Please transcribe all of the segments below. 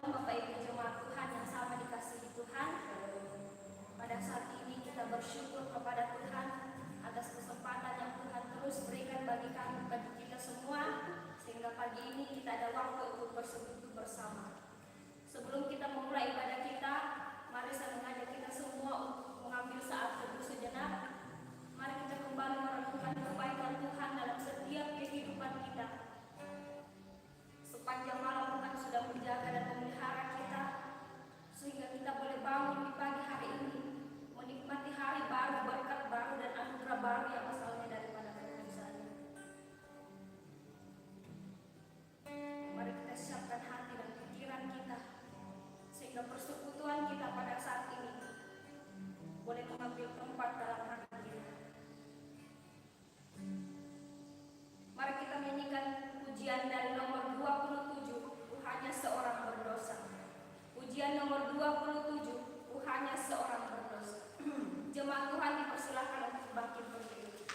Bapak Ibu jemaat Tuhan yang sama dikasihi Tuhan, pada saat ini kita bersyukur kepada Tuhan atas kesempatan yang Tuhan terus berikan bagi kami, bagi kita semua, sehingga pagi ini kita ada waktu untuk bersekutu bersama. Sebelum kita memulai ibadah kita, mari saya mengajak kita semua untuk mengambil saat teduh sejenak. Mari kita kembali merenungkan kebaikan Tuhan dalam setiap kehidupan kita. Sepanjang malam Tuhan sudah menjaga dan memelihara kita, sehingga kita boleh bangun di pagi hari ini, menikmati hari baru, berkat baru dan anugerah baru yang asalnya daripada Tuhan saja. Mari kita siapkan hati dan pikiran kita, sehingga persekutuan kita pada saat ini boleh mengambil tempat dalam hati kita. Mari kita menyanyikan pujian dari nomor 27, Ku Hanya Seorang Berdosa. Pujian nomor 27, Ku Hanya Seorang Berdosa. Jemaat Tuhan dipersilakan untuk bangkit berdiri.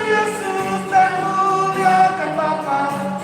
Yesus dan muliakan Bapa.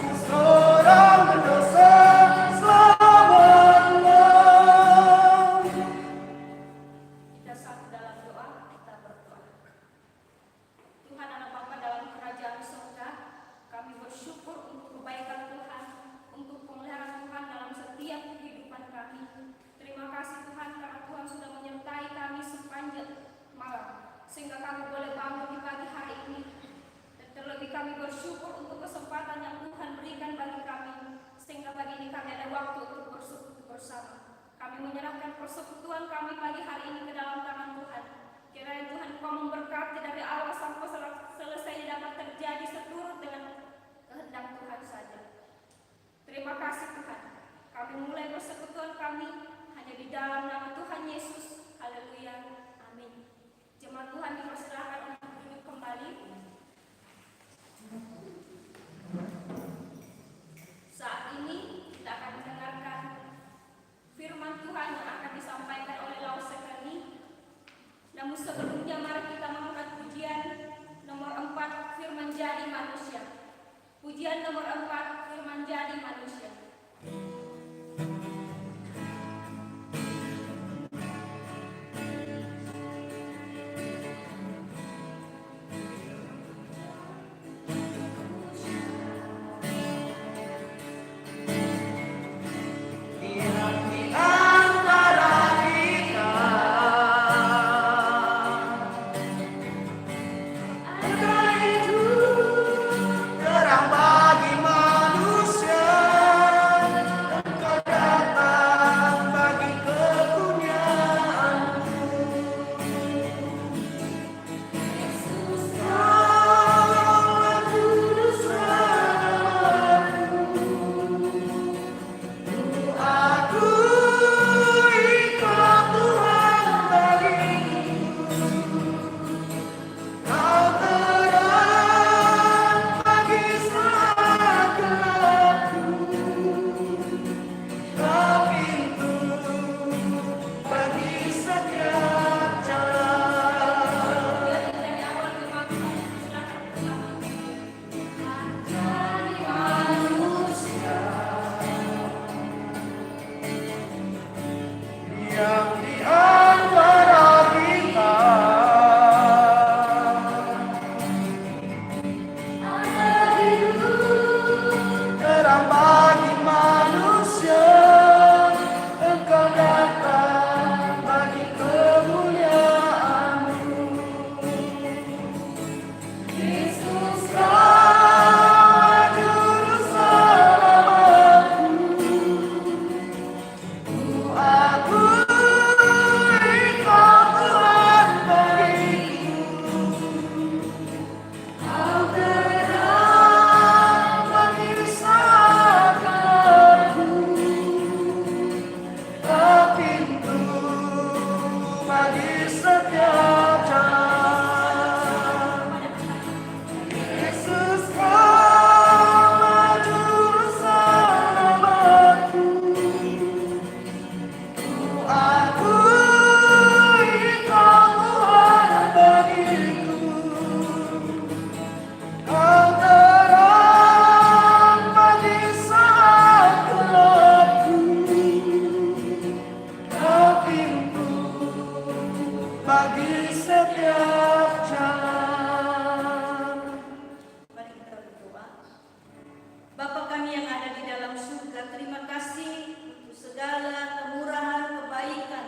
terima kasih untuk segala kemurahan, kebaikan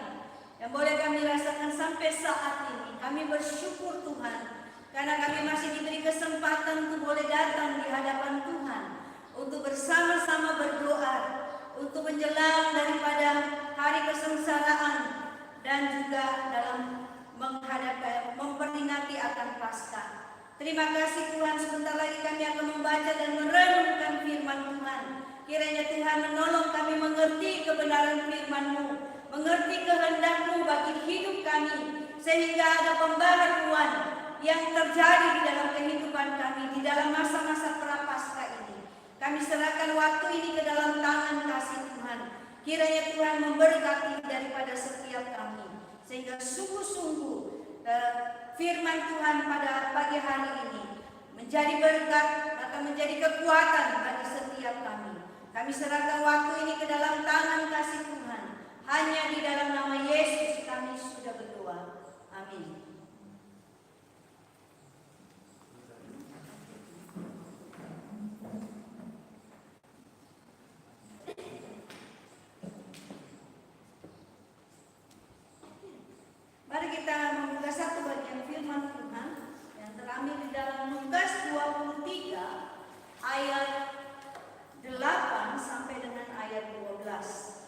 yang boleh kami rasakan sampai saat ini. Kami bersyukur Tuhan, karena kami masih diberi kesempatan untuk boleh datang di hadapan Tuhan, untuk bersama-sama berdoa, untuk menjelang daripada hari kesengsaraan, dan juga dalam memperingati akan Paskah. Terima kasih Tuhan, sebentar lagi kami akan membaca dan merenungkan firman Tuhan. Kiranya Tuhan menolong kami mengerti kebenaran firman-Mu, mengerti kehendak-Mu bagi hidup kami, sehingga ada pembaharuan yang terjadi di dalam kehidupan kami di dalam masa-masa prapaskah ini. Kami serahkan waktu ini ke dalam tangan kasih Tuhan. Kiranya Tuhan memberkati daripada setiap kami, sehingga sungguh-sungguh firman Tuhan pada pagi hari ini menjadi berkat, akan menjadi kekuatan bagi setiap kami. Kami serahkan waktu ini ke dalam tangan kasih Tuhan. Hanya di dalam nama Yesus kami sudah berdoa. Amin. Mari kita membuka satu bagian firman Tuhan yang terambil di dalam Lukas 23 ayat 8 sampai dengan ayat 12.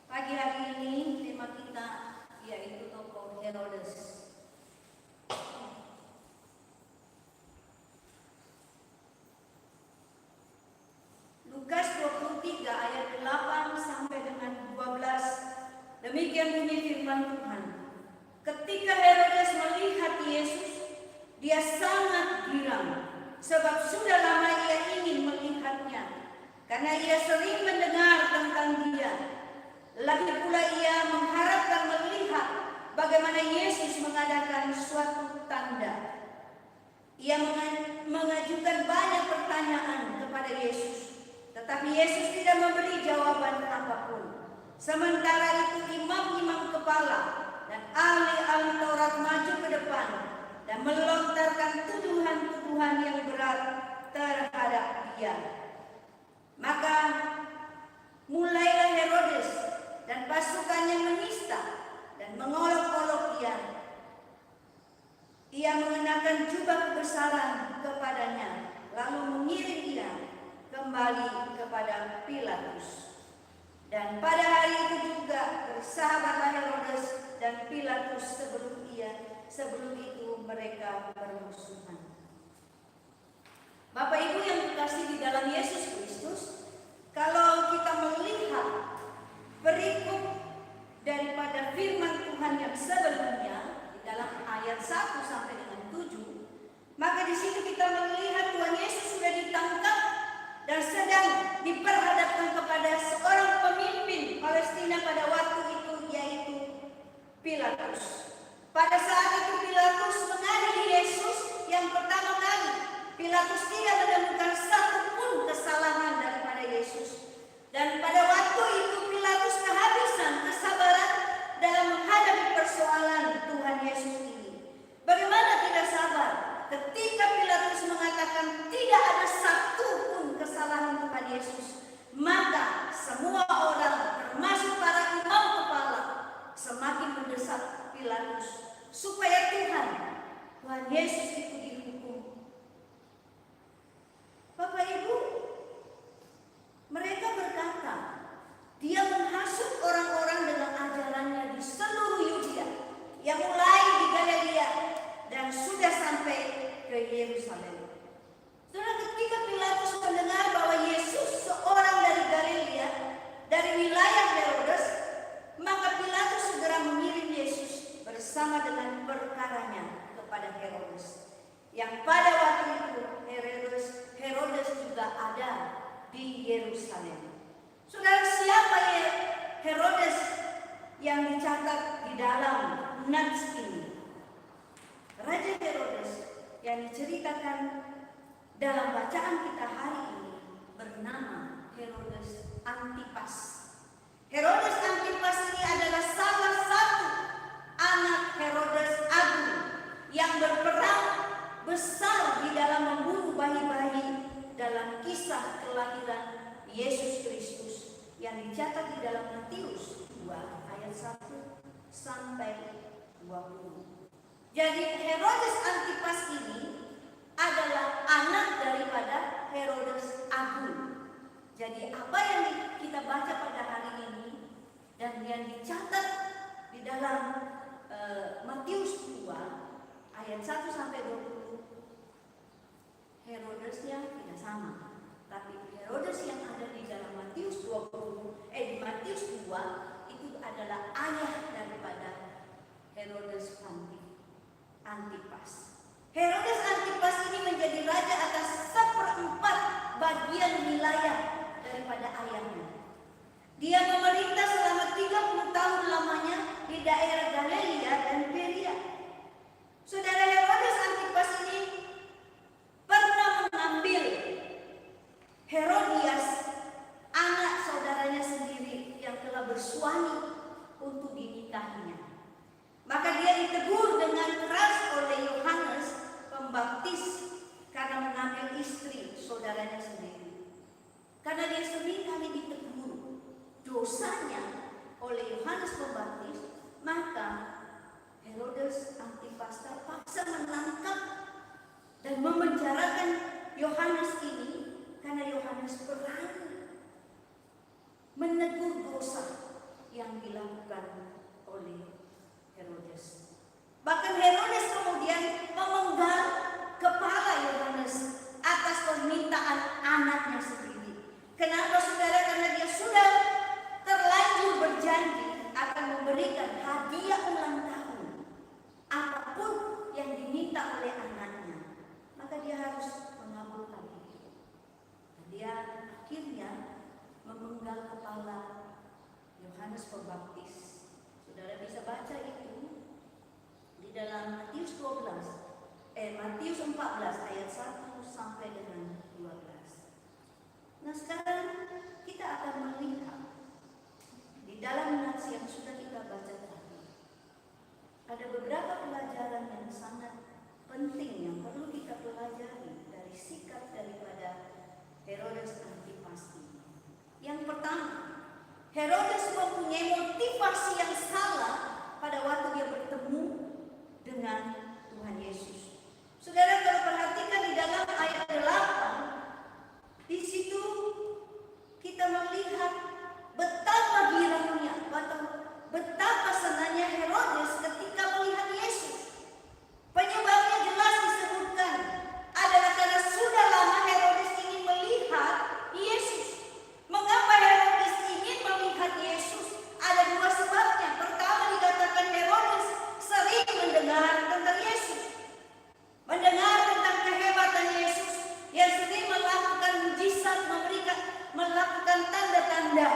Pagi hari ini tema kita yaitu tokoh Herodes. Lukas 23 ayat 8 sampai dengan 12. Demikian bunyi firman Tuhan. Ketika Herodes melihat Yesus, dia sangat girang, sebab sudah lama ia ingin melihatnya, karena ia sering mendengar tentang dia. Lagi pula ia mengharapkan melihat bagaimana Yesus mengadakan suatu tanda. Ia mengajukan banyak pertanyaan kepada Yesus, tetapi Yesus tidak memberi jawaban apapun. Sementara itu imam-imam kepala dan ahli-ahli Taurat maju ke depan dan melontarkan tuduhan-tuduhan yang berat terhadap dia. Maka mulailah Herodes dan pasukannya menista dan mengolok-olok dia. Ia mengenakan jubah kebesaran kepadanya, lalu mengirim dia kembali kepada Pilatus. Dan pada hari itu juga bersahabatlah Herodes dan Pilatus sebelum itu mereka bermusuhan. Bapak Ibu yang dikasihi di dalam Yesus Kristus, kalau kita melihat perikop daripada firman Tuhan yang sebelumnya di dalam ayat 1 sampai dengan 7, maka di situ kita melihat Tuhan Yesus sudah ditangkap dan sedang diperhadapkan kepada seorang pemimpin Palestina pada waktu itu, yaitu Pilatus. Pada saat itu Pilatus mengadili Yesus yang pertama kali. Pilatus tidak menemukan satu pun kesalahan daripada Yesus. Dan pada waktu itu Pilatus kehabisan kesabaran dalam menghadapi persoalan Tuhan Yesus ini. Bagaimana tidak sabar ketika Pilatus mengatakan tidak ada satu pun kesalahan Tuhan Yesus, maka semua orang termasuk para imam kepala semakin mendesak Pilatus supaya Tuhan Yesus itu dihukum. Bapak Ibu, mereka berkata dia menghasut orang-orang dengan ajarannya di seluruh Yudea, yang mulai di Galilea dan sudah sampai ke Yerusalem. Saudara, ketika Pilatus mendengar bahwa Yesus seorang dari Galilea, dari wilayah Herodes, maka Pilatus segera mengirim Yesus bersama dengan perkaranya kepada Herodes, yang pada waktu itu Herodes juga ada di Yerusalem. Saudara, siapa ya Herodes yang dicatat di dalam nats ini? Raja Herodes yang diceritakan dalam bacaan kita hari ini bernama Herodes Antipas. Herodes Antipas ini adalah salah satu anak Herodes Agung yang berperang besar di dalam membunuh bayi-bayi dalam kisah kelahiran Yesus Kristus yang dicatat di dalam Matius 2 ayat 1 sampai 20. Jadi Herodes Antipas ini adalah anak daripada Herodes Agung. Jadi apa yang kita baca pada hari ini dan yang dicatat di dalam Matius 2 ayat 1 sampai 20, Herodesnya tidak sama. Tapi Herodes yang ada di dalam Matius 2 itu adalah ayah daripada Herodes Antipas. Herodes Antipas ini menjadi raja atas 1/4 bagian wilayah daripada ayahnya. Dia memerintah selama 30 tahun lamanya di daerah Galilea dan Peria. Saudara, Herodes Antipas ini pernah mengambil Herodias, anak saudaranya sendiri yang telah bersuami, untuk dinikahinya. Maka dia ditegur dengan keras oleh Yohanes Pembaptis karena mengambil istri saudaranya sendiri. Karena dia sering kali ditegur dosanya oleh Yohanes Pembaptis, maka Herodes Antipas terpaksa menangkap dan memenjarakan Yohanes ini karena Yohanes berani menegur dosa yang dilakukan oleh Herodes. Bahkan Herodes kemudian memenggal kepala Yohanes atas permintaan anaknya sendiri. Kenapa, saudara? Karena dia sudah terlanjur berjanji akan memberikan hadiah ulang tahun apapun yang diminta oleh anaknya. Maka dia harus mengabulkan itu. Dia akhirnya memenggal kepala Yohanes Pembaptis. Saudara bisa baca itu di dalam Matius 14 ayat 1 sampai dengan 12. Nah, sekarang kita akan melihat di dalam nats yang sudah kita baca tadi, ada beberapa pelajaran yang sangat penting yang perlu kita pelajari dari sikap daripada Herodes Antipas ini. Yang pertama, Herodes mempunyai motivasi yang salah pada waktu dia bertemu dengan Tuhan Yesus. Saudara, kalau perhatikan di dalam ayat 8, di situ kita melihat betapa girangnya, betapa senangnya Herodes ketika melihat Yesus. Penyebabnya jelas disebutkan adalah karena sudah lama Herodes ingin melihat Yesus. Mengapa Herodes ingin melihat Yesus? Ada dua sebabnya. Pertama, dikatakan Herodes sering mendengar tentang Yesus, mendengar tentang kehebatan Yesus yang sering melakukan mujizat, melakukan tanda-tanda.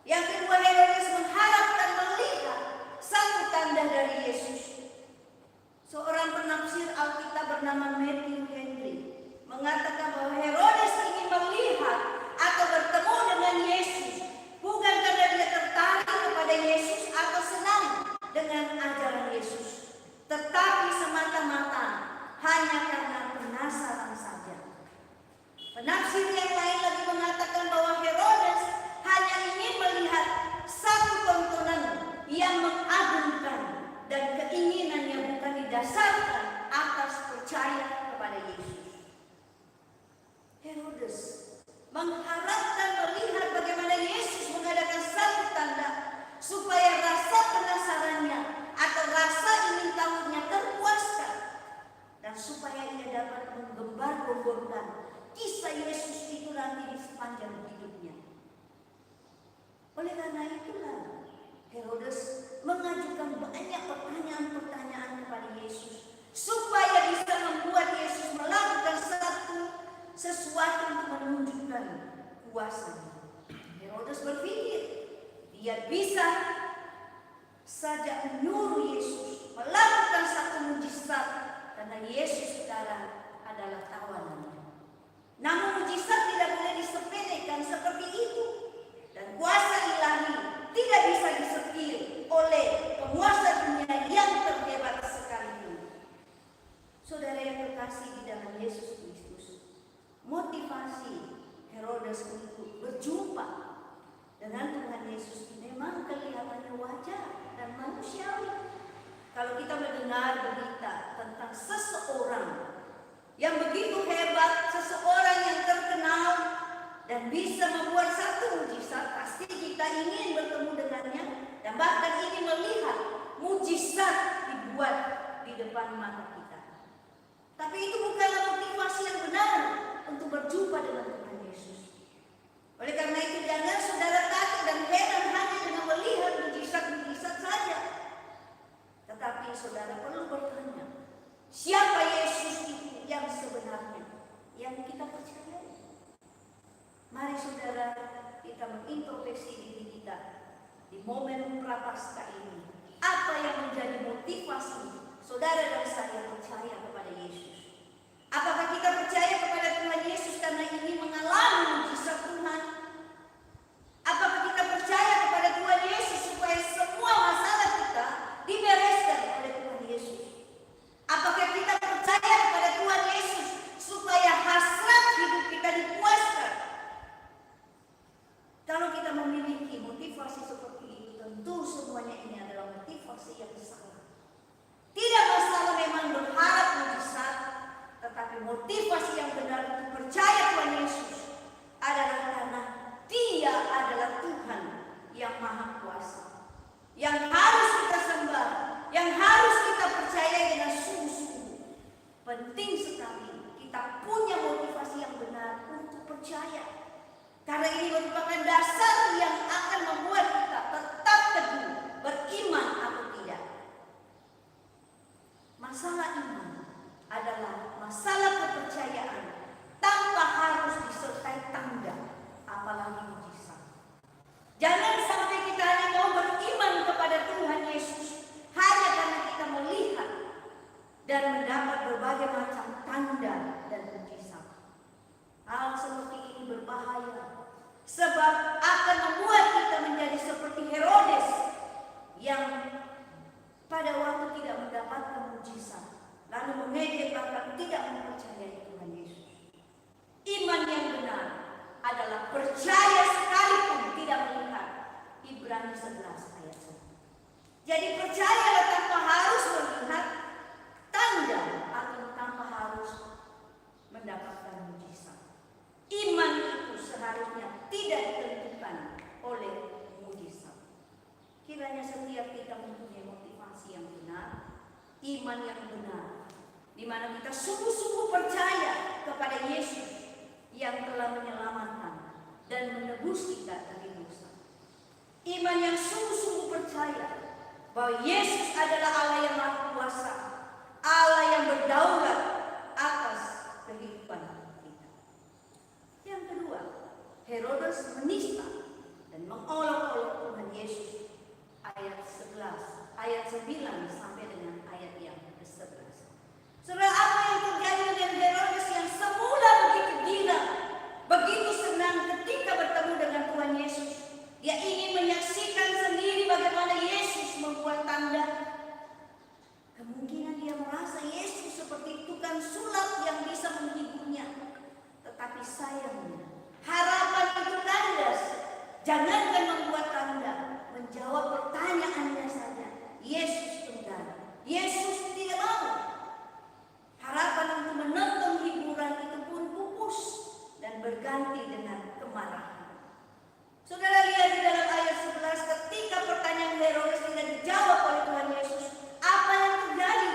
Yang kedua, Herodes mengharapkan melihat satu tanda dari Yesus. Seorang penafsir Alkitab bernama Matthew Henry mengatakan bahwa Herodes ingin melihat atau bertemu dengan Yesus bukan karena dia tertarik kepada Yesus atau senang dengan ajaran Yesus, tetapi semata-mata hanya karena penasaran saja. Penafsir yang lain lagi mengatakan bahwa Herodes hanya ingin melihat satu tontonan yang mengagumkan dan keinginannya bukan didasarkan atas percaya kepada Yesus. Herodes mengharapkan melihat bagaimana Yesus mengadakan satu tanda supaya rasa penasarannya atau rasa ingin tahunya terpuaskan dan supaya ia dapat menggembar-gemborkan kisah Yesus itu nanti di sepanjang hidupnya. Oleh karena itulah Herodes mengajukan banyak pertanyaan-pertanyaan kepada Yesus supaya bisa membuat Yesus melakukan sesuatu untuk menunjukkan kuasanya. Herodes berpikir dia bisa saja menyuruh Yesus melakukan satu mujizat karena Yesus sekarang adalah tawanannya. Namun mujizat tidak boleh disepelekan seperti itu, dan kuasa ilahi tidak bisa disepil oleh penguasa dunia yang terhebat sekalipun. Saudara yang Yesus memang kelihatannya wajar dan manusiawi. Kalau kita mendengar berita tentang seseorang yang begitu hebat, seseorang yang terkenal dan bisa membuat satu mujizat, pasti kita ingin bertemu dengannya dan bahkan ingin melihat mujizat dibuat di depan mata kita. Tapi itu bukanlah motivasi yang benar untuk berjumpa dengan Tuhan Yesus. Oleh karena itu jangan saudara takut dan heran hanya dengan melihat mujizat-mujizat saja. Tetapi saudara perlu bertanya, siapa Yesus itu yang sebenarnya yang kita percayai? Mari saudara kita mengintrospeksi diri kita di momen Prapaskah ini. Apa yang menjadi motivasi saudara dan saya percaya kepada Yesus? Apakah kita percaya kepada Tuhan Yesus karena ingin mengalami mujizat Tuhan? Apakah kita percaya kepada Tuhan Yesus supaya semua masalah kita dibereskan oleh Tuhan Yesus? Apakah kita percaya kepada Tuhan Yesus supaya hasrat hidup kita dipuaskan? Kalau kita memiliki motivasi seperti itu, tentu semuanya ini adalah motivasi yang salah. Tidak masalah memang berharap mujizat, tetapi motivasi yang benar untuk percaya Tuhan Yesus adalah karena Dia adalah Tuhan yang Maha Kuasa, yang harus kita sembah, yang harus kita percaya dengan sungguh-sungguh. Penting sekali kita punya motivasi yang benar untuk percaya, karena ini merupakan dasar yang akan membuat kita tetap teguh beriman atau tidak. Masalah iman adalah masalah kepercayaan tanpa harus disertai tanda, apalagi mujizat. Jangan sampai kita hanya mau beriman kepada Tuhan Yesus hanya karena kita melihat dan mendapat berbagai macam tanda dan mujizat. Hal seperti ini berbahaya, sebab akan membuat kita menjadi seperti Herodes yang pada waktu tidak mendapatkan mujizat lalu mengejek bahkan tidak mempercayai Tuhan Yesus. Iman yang benar adalah percaya sekalipun tidak melihat. Ibrani 11 ayat 1. Jadi percayalah tanpa harus melihat tanda atau tanpa harus mendapatkan mujizat. Iman itu seharusnya tidak ditentukan oleh mujizat. Kiranya setiap kita mempunyai motivasi yang benar, iman yang benar, di mana kita sungguh-sungguh percaya kepada Yesus yang telah menyelamatkan dan menebus kita dari dosa. Iman yang sungguh-sungguh percaya bahwa Yesus adalah Allah yang Maha Kuasa, Allah yang berdaulat atas kehidupan kita. Yang kedua, Herodes menista dan mengolok-olok Tuhan Yesus. Ayat 11, ayat 9 sampai dengan ayat yang ke-11. Saudara, apa yang terjadi dengan Herodes yang semula begitu gila, begitu senang ketika bertemu dengan Tuhan Yesus? Dia ingin menyaksikan sendiri bagaimana Yesus membuat tanda. Kemungkinan dia merasa Yesus seperti tukang sulap yang bisa menghiburnya. Tetapi sayangnya, harapan itu kandas. Jangankan membuat tanda, menjawab pertanyaannya saja. Yesus enggan. Yesus tidak mau. Harapan untuk menonton hiburan itu pun pupus dan berganti dengan kemarahan. Saudara lihat di dalam ayat 11, ketika pertanyaan Herodes tidak dijawab oleh Tuhan Yesus, apa yang terjadi?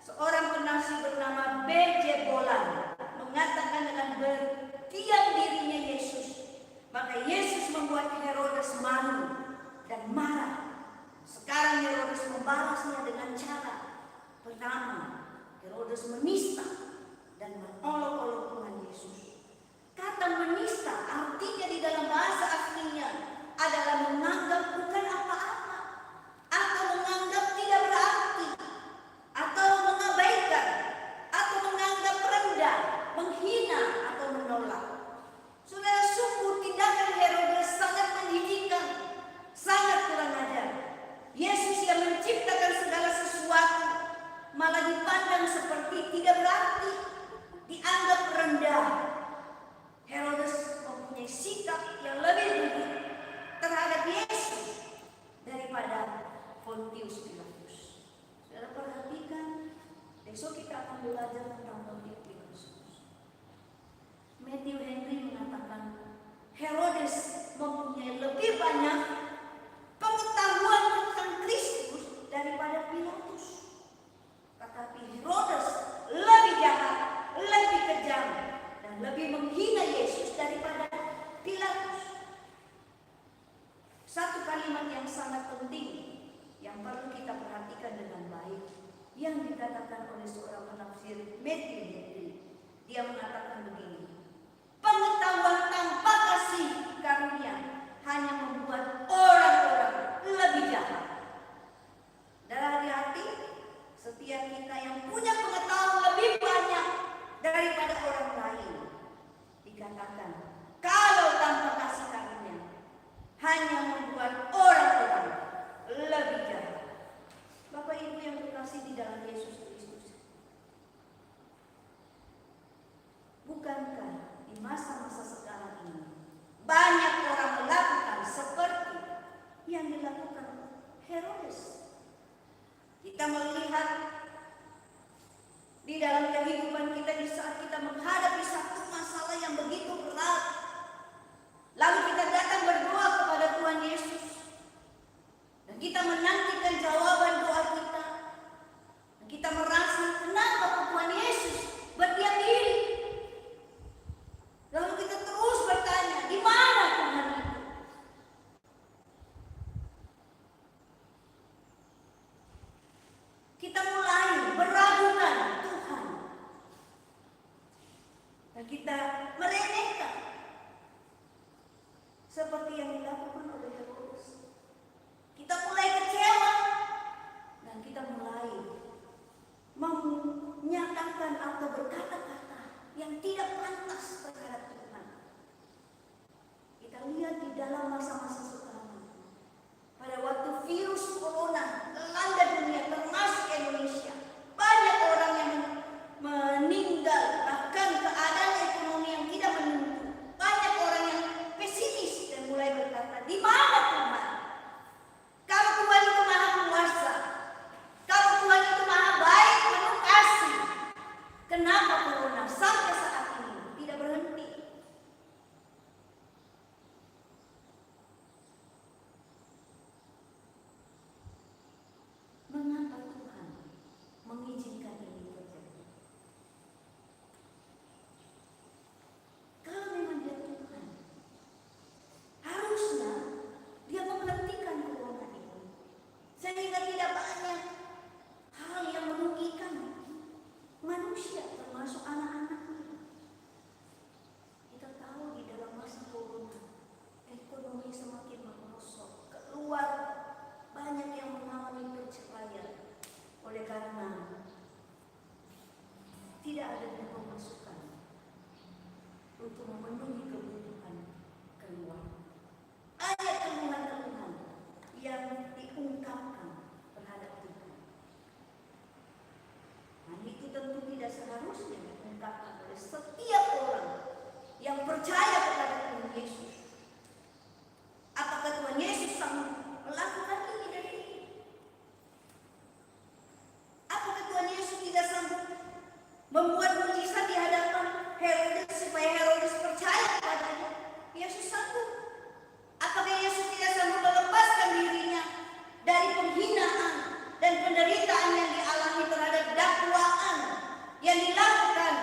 Seorang penasih bernama Bejebolan mengatakan dengan berdiam dirinya Yesus. Maka Yesus membuat Herodes malu dan marah. Sekarang Herodes membalasnya dengan cara pertama, Herodes menista dan mengolok-olok Tuhan Yesus. Kata menista artinya di dalam bahasa aslinya adalah menganggap bukan apa-apa, atau menganggap tidak berarti, atau mengabaikan, atau menganggap rendah, menghina, atau menolak. Saudara, sungguh tindakan Herodes sangat menyedihkan, sangat kurang ajar. Yesus yang menciptakan segala sesuatu malah dipandang seperti tidak berarti, dianggap rendah. Herodes mempunyai sikap yang lebih buruk. terhadap Yesus daripada Pontius Pilatus. Saudara perhatikan, besok kita akan belajar tentang Pontius Pilatus. Matthew Henry mengatakan Herodes mempunyai lebih banyak pengetahuan tentang Kristus daripada Pilatus. Tetapi Herodes lebih jahat, lebih kejam, dan lebih menghina Yesus daripada Pilatus. Satu kalimat yang sangat penting yang perlu kita perhatikan dengan baik yang dikatakan oleh seorang penafsir Matthew Henry. Dia mengatakan begini, pengetahuan tanpa kasih karunia hanya membuat orang-orang lebih jahat. Dan hati-hati, setiap kita yang punya pengetahuan lebih banyak daripada orang lain, dikatakan kalau tanpa kasih karunia hanya membuat orang-orang lebih jahat. Bapak Ibu yang terkasih di dalam Yesus Kristus, bukankah di masa-masa sekarang ini banyak orang melakukan seperti yang dilakukan Herodes? Kita melihat di dalam kehidupan kita di saat kita menghadapi satu masalah yang begitu berat, lalu kita datang berdoa kepada Tuhan Yesus dan kita menantikan jawaban doa kita. Dan kita merasa kenapa Tuhan Yesus berdiam diri? Lalu kita terus bertanya, di mana Tuhan itu? Kita mulai meragukan Tuhan. Dan kita meremehkan. Seperti yang dilakukan oleh Herodes. Kita mulai kecewa. Dan kita mulai menyatakan atau berkata-kata yang tidak pantas terhadap Tuhan. Kita lihat di dalam masa-masa sekarang, pada waktu virus corona melanda dunia termasuk Indonesia, banyak orang yang meninggal, bahkan keadaan ekonomi yang tidak menentu. Banyak orang yang pesimis dan mulai berkata, di mana Tuhan? Kalau Tuhan itu maha kuasa, kalau Tuhan itu maha baik, penuh kasih, kenapa corona sampai saat ini tidak berhenti? Mengapa Tuhan mengizinkan ini terjadi? Kalau memang Dia Tuhan, harusnya Dia menghentikan corona ini, sehingga tidak banyak hal yang merugikan manusia, termasuk anak-anaknya. Kita tahu di dalam masa corona, ekonomi semakin merosot, keluar banyak yang mengalami perceraian oleh karena tidak adanya pemasukan untuk memenuhi kebutuhan keluar. Ada keluhan-keluhan yang diungkapkan terhadap Tuhan. Nah, itu tentu tidak seharusnya diungkapkan oleh setiap orang yang percaya kepada Tuhan Yesus. Apakah Tuhan Yesus sanggup melakukan ini dan ini? Apakah Tuhan Yesus tidak sanggup membuat mujizat di hadapan Herodes supaya Herodes percaya kepadanya? Yesus sanggup. Apakah Yesus tidak sanggup melepaskan dirinya dari penghinaan dan penderitaan yang dialami terhadap dakwaan yang dilakukan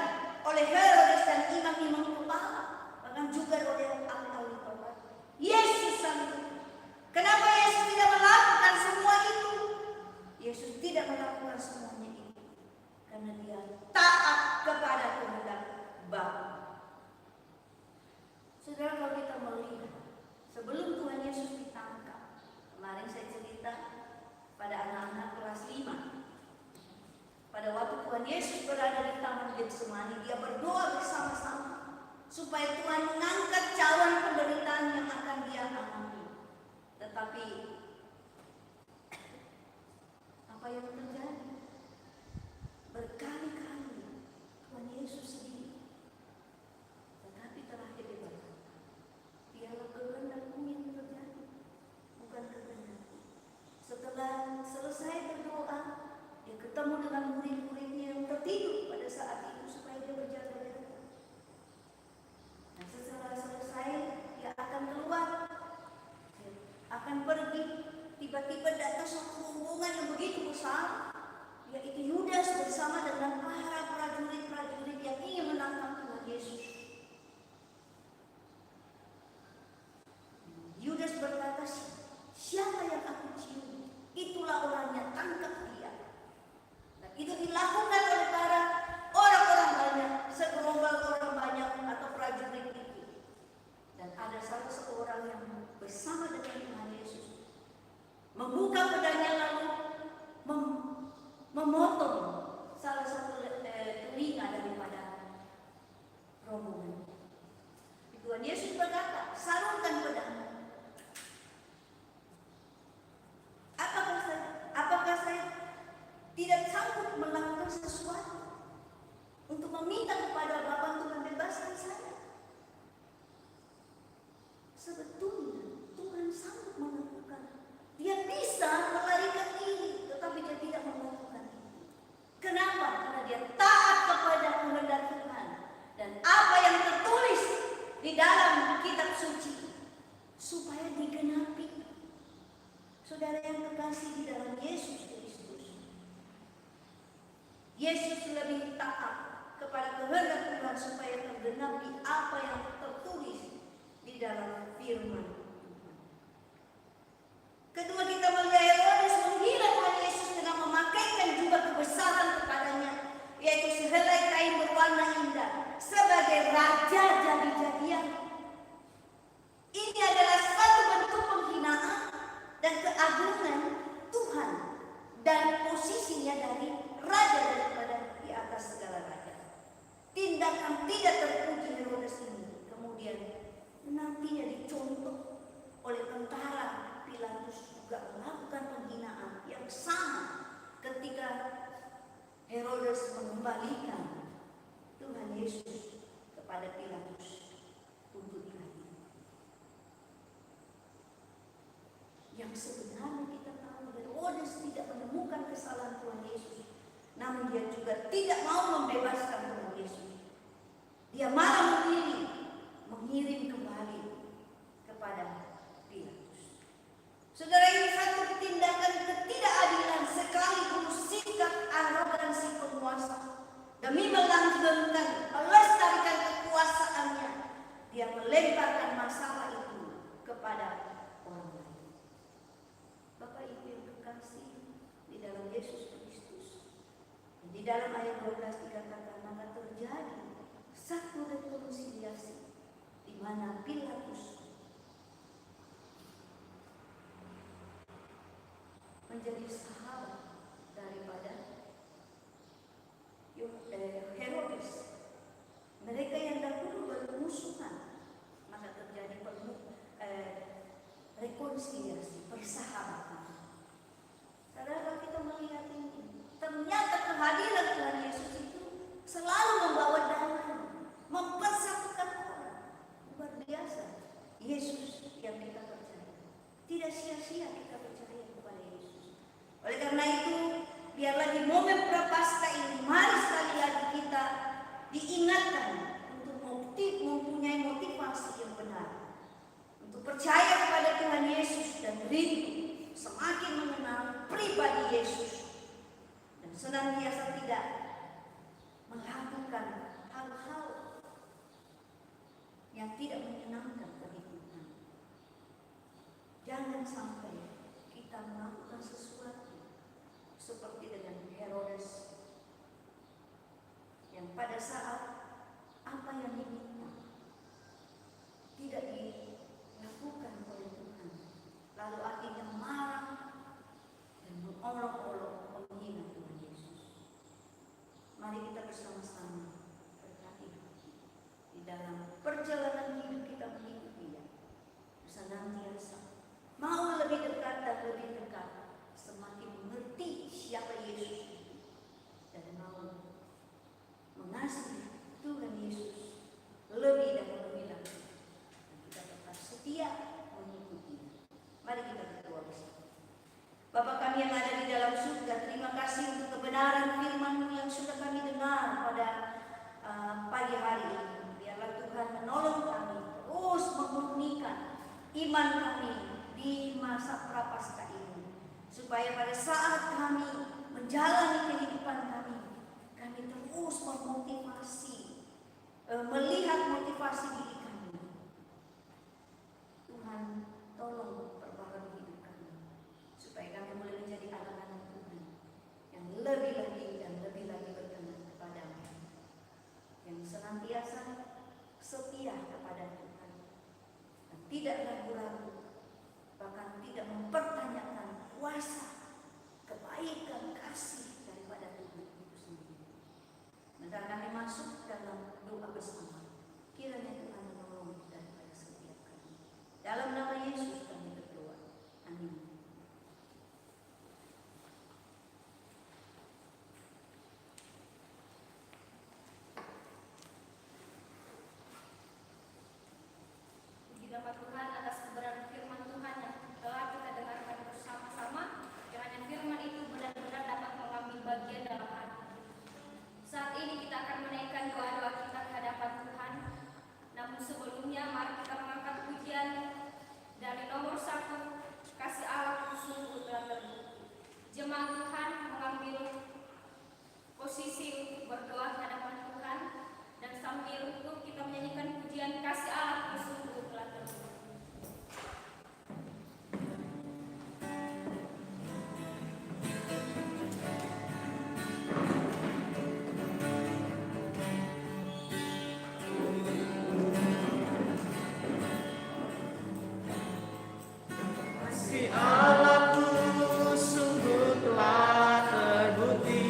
oleh Herodes dan imam-imam kepala, bahkan juga oleh ahli-ahli Taurat? Yesus sanggup. Kenapa Yesus tidak melakukan semua itu? Yesus tidak melakukan semuanya itu karena Dia taat kepada kehendak Bapa. Saudara, kalau kita melihat sebelum Tuhan Yesus ditangkap, kemarin saya cerita pada anak-anak kelas 5. Pada waktu Tuhan Yesus berada di Taman Getsemani, Dia berdoa bersama-sama supaya Tuhan mengangkat cawan penderitaan yang akan Dia alami. Tetapi apa yang terjadi? Berkali-kali Tuhan Yesus sendiri, tetapi terakhir Dia berkata, biarlah kehendakmu yang terjadi. meminta kepada Bapa untuk membebaskan saya. Sebetulnya Tuhan sanggup melakukan. Dia bisa melarikan diri, tetapi dia tidak melakukan itu. Kenapa? Karena dia taat kepada kehendak Tuhan. Dan apa yang tertulis di dalam kitab suci supaya digenapi. Saudara yang terkasih di dalam Yesus Kristus, Yesus lebih taat kepada kehendak Tuhan supaya tergenapi apa yang tertulis di dalam firman Tuhan. Kedua, kita melihat Herodes menghina Tuhan Yesus dengan memakaikan jubah kebesaran kepadanya, yaitu sehelai kain berwarna indah sebagai raja jadi-jadian. Ini adalah satu bentuk penghinaan dan keagungan Tuhan dan posisinya dari raja daripada di atas segala raja. Tindakan tidak terpuji Herodes ini kemudian nantinya dicontoh oleh tentara Pilatus juga melakukan penghinaan yang sama ketika Herodes mengembalikan Tuhan Yesus kepada Pilatus untuk diadili. Yang sebenarnya kita tahu Herodes tidak menemukan kesalahan Tuhan Yesus, namun dia juga tidak mau membebaskan Tuhan Yesus. Dia malah mengirim kembali kepada Pilatus. Saudara, ini satu tindakan ketidakadilan sekaligus sikap arogansi penguasa. Demi melanggengkan, melestarikan kekuasaannya, dia melemparkan masalah itu kepada orang lain. Bapak Ibu yang terkasih di dalam Yesus Kristus, di dalam ayat 12 dikatakan, maka terjadi satu rekonsiliasi di mana Pilatus menjadi sahabat daripada Herodes. Mereka yang dahulu bermusuhan, maka terjadi rekonsiliasi, persahabatan. Saudara, kita melihat ini, ternyata kehadiran Tuhan Yesus itu selalu membawa damai, mempersatukan orang. Luar biasa Yesus yang kita percaya. Tidak sia-sia kita percaya kepada Yesus. Oleh karena itu, biarlah di momen Prapaskah ini, mari sekali lagi kita diingatkan untuk mempunyai motivasi yang benar, untuk percaya kepada Tuhan Yesus dan rindu semakin mengenal pribadi Yesus, dan senantiasa tidak melakukan hal-hal yang tidak menyenangkan bagi Tuhan. Jangan sampai kita melakukan sesuatu seperti dengan Herodes, yang pada saat apa yang diminta tidak dilakukan oleh Tuhan, lalu akhirnya marah dan mengolok-olok menghina Tuhan Yesus. Mari kita bersama-sama berhati-hati di dalam perjalanan hidup kita mengikuti Dia, senantiasa mau lebih dekat dan lebih dekat, semakin mengerti siapa Yesus itu, dan mau mengasihi Tuhan Yesus lebih dan lebih lagi, dan kita tetap setia mengikuti. Mari kita berdoa bersama. Bapa kami yang ada di dalam surga, terima kasih untuk kebenaran firman-Mu yang sudah kami dengar pada pagi hari ini. Biarlah Tuhan menolong kami terus memurnikan iman kami di masa Prapaskah ini, supaya pada saat kami menjalani posisi untuk berdoa di hadapan Tuhan dan sambil untuk kita menyanyikan pujian kasih Allah sungguh telah terbukti. Kasih Allahku sungguh telah terbukti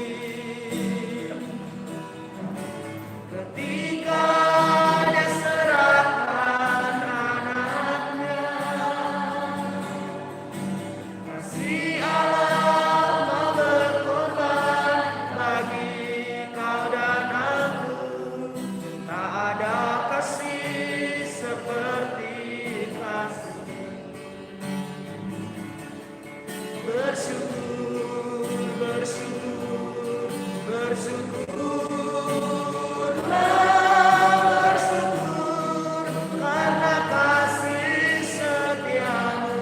ketika Dia serahkan anaknya. Kasih Allah mau berkorban bagi kau dan aku. Tak ada kasih seperti kasih. Bersyukur, bersyukur, bersyukurlah, bersyukur karena kasih setiamu.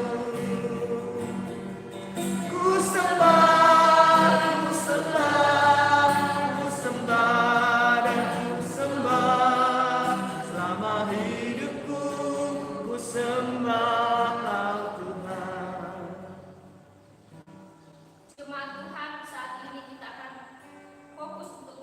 Ku sembah, ku sembah, ku sembah dan ku sembah selama hidupku. Ku sembah Kau Tuhan. Jemaat Tuhan, saat ini kita akan fokus untuk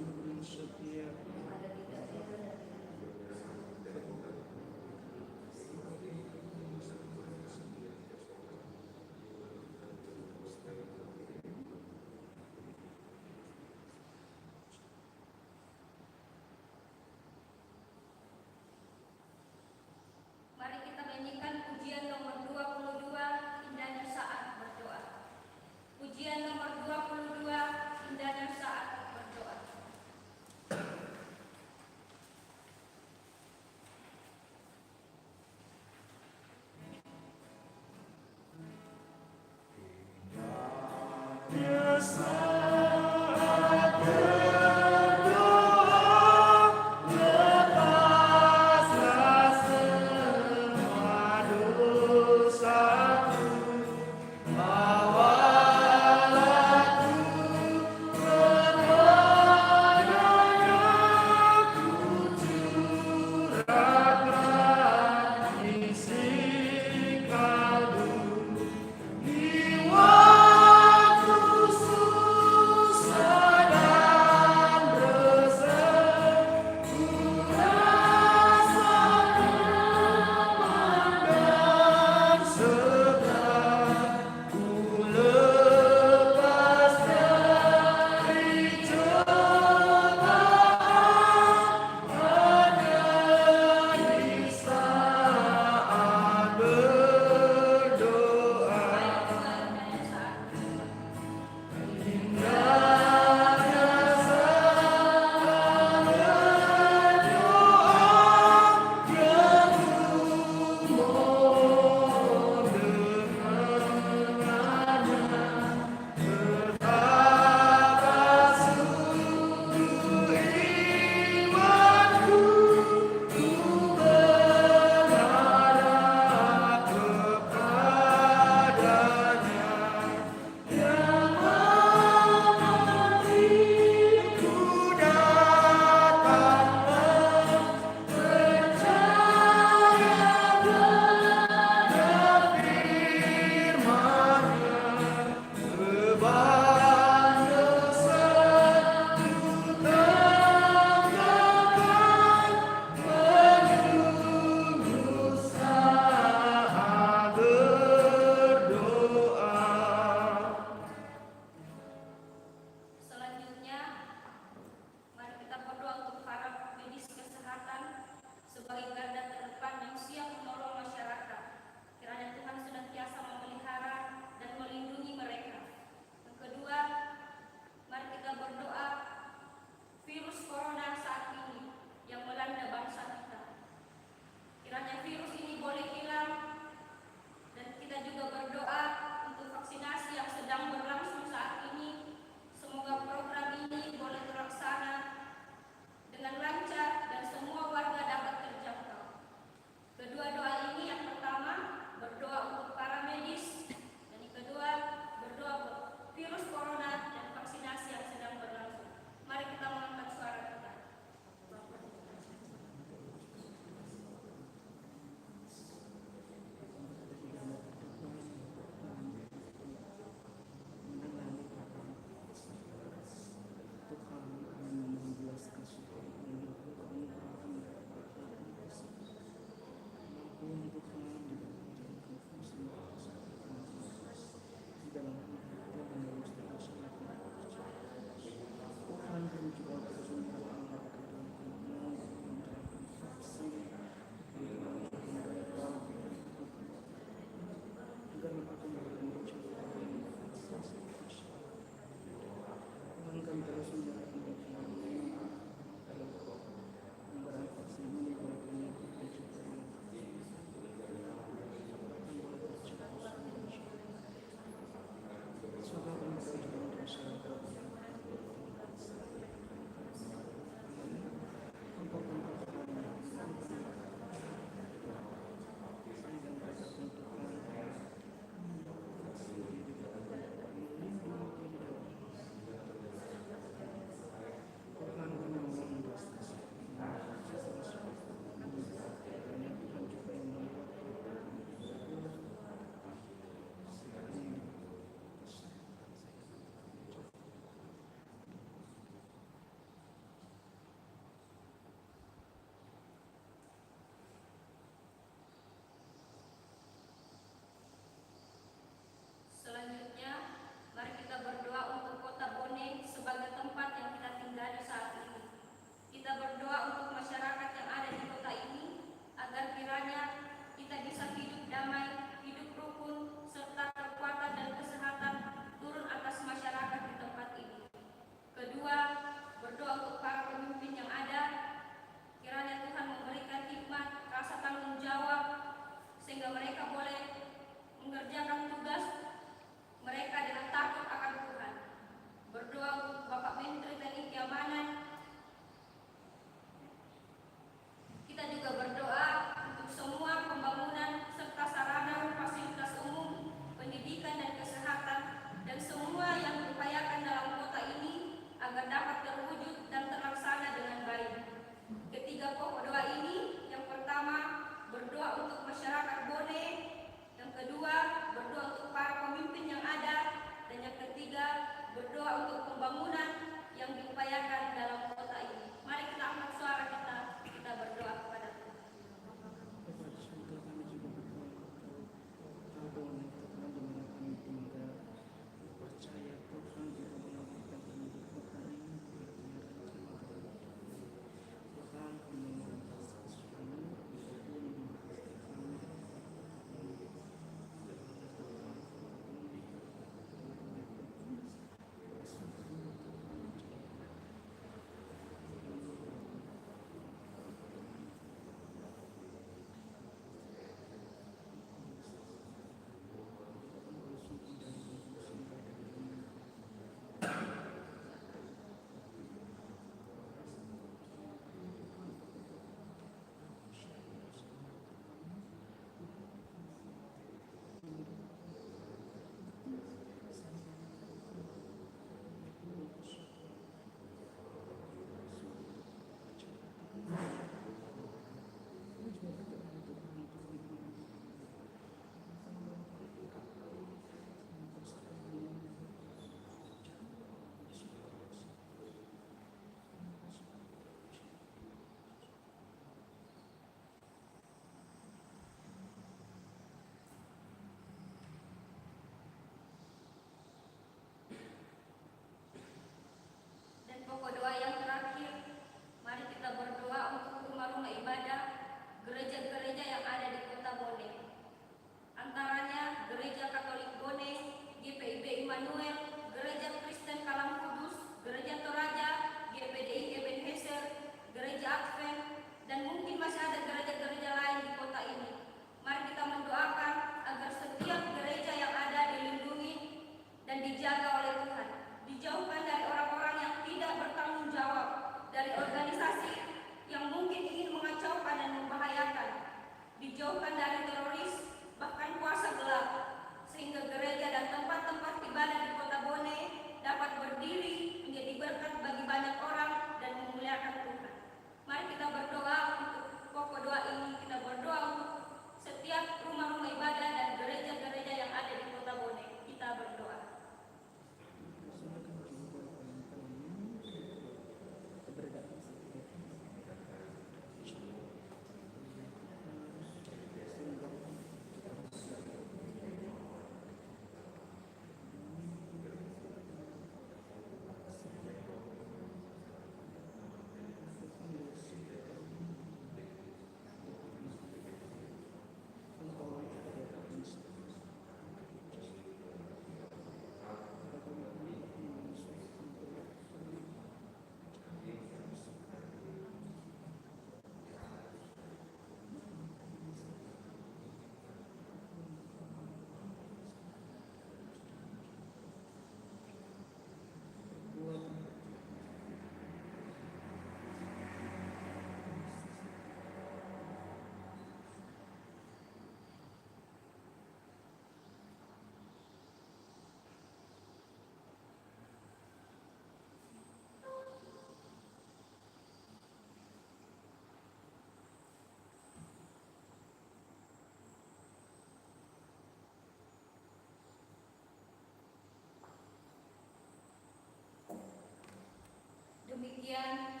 Demikian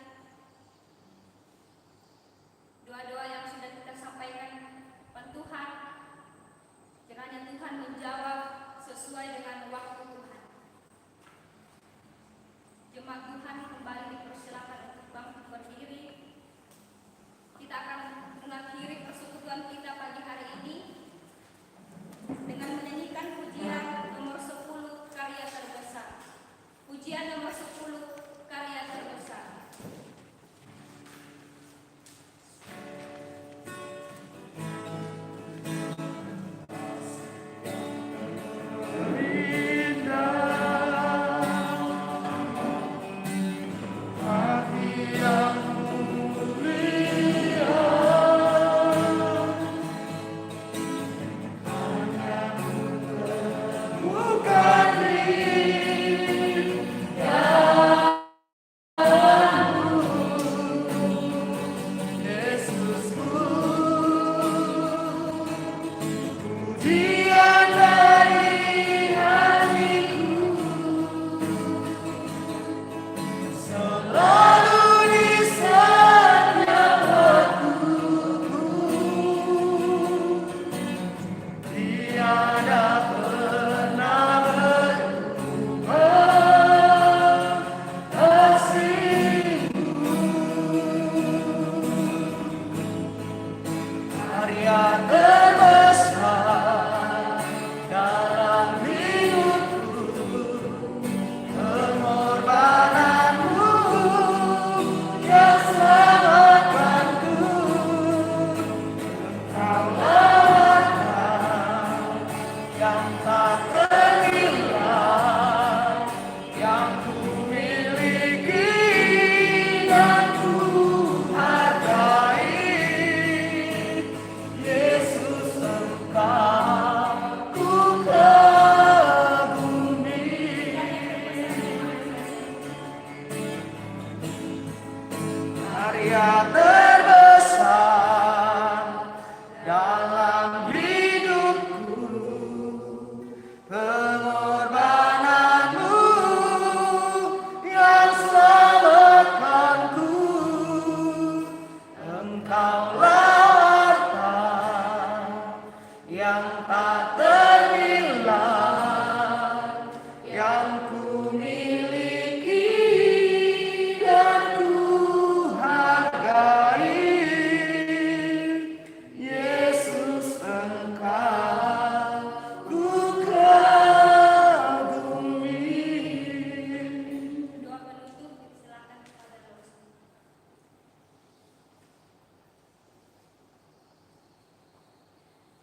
doa-doa yang sudah kita sampaikan kepada Tuhan, kiranya Tuhan menjawab sesuai dengan waktu Tuhan. Jemaat Tuhan kembali dipersilakan untuk bangkit berdiri. Kita akan mengakhiri persekutuan kita pagi hari ini dengan menyanyikan pujian nomor 10 karya terbesar. Pujian nomor 10 karya terbesar.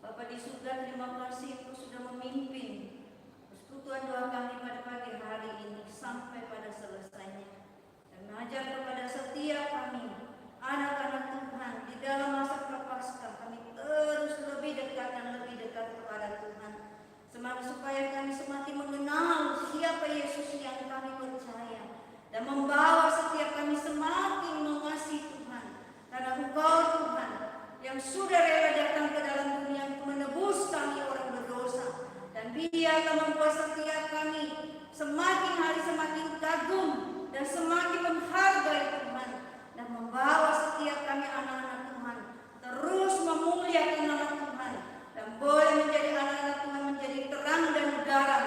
Bapa di surga, terima kasih Engkau sudah memimpin persekutuan doa kami pada pagi hari ini sampai pada selesainya, dan mengajar kepada setiap kami anak-anak Tuhan di dalam masa prapaskah kami terus lebih dekat dan lebih dekat kepada Tuhan, supaya kami semakin mengenal siapa Yesus yang kami percaya, dan membawa setiap kami semakin mengasihi Tuhan, karena Engkau Tuhan yang sudah rela datang ke dalam dunia untuk menebus kami orang berdosa, dan biarlah membuat setiap kami semakin hari semakin kagum dan semakin menghargai Tuhan, dan membawa setiap kami anak-anak Tuhan terus memuliakan nama Tuhan, dan boleh menjadi anak-anak Tuhan, menjadi terang dan garam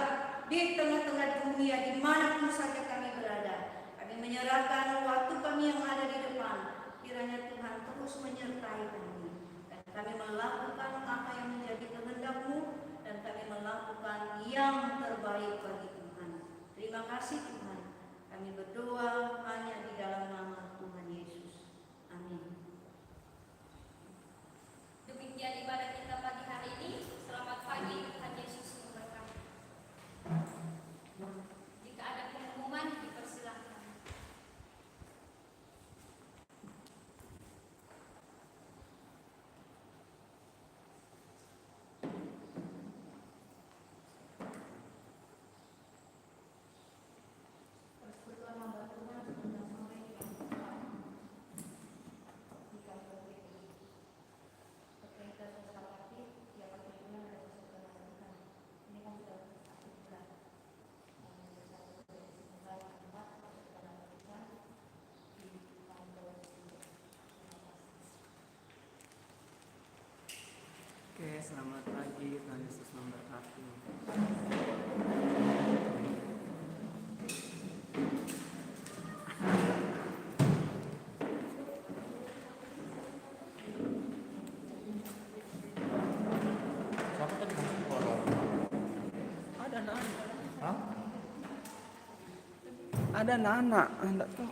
di tengah-tengah dunia dimanapun saja kami berada. Kami menyerahkan waktu kami yang ada di depan, kiranya Tuhan terus menyertai kami, dan kami melakukan apa yang menjadi kehendak-Mu, dan kami melakukan yang terbaik bagi Tuhan. Terima kasih Tuhan. Kami berdoa hanya di dalam nama Tuhan Yesus. Amin. Demikian ibadah kita pagi hari ini. Selamat pagi, Tuhan Yesus memberkati. Jika ada pengumuman, dipersilakan. Persekutuan hamba Tuhan sudah sampai di selamat pagi, Tuhan Yesus memberkati. Siapa tadi masuk keluar? Ada anak-anak. Hah? Ada anak-anak, enggak tahu.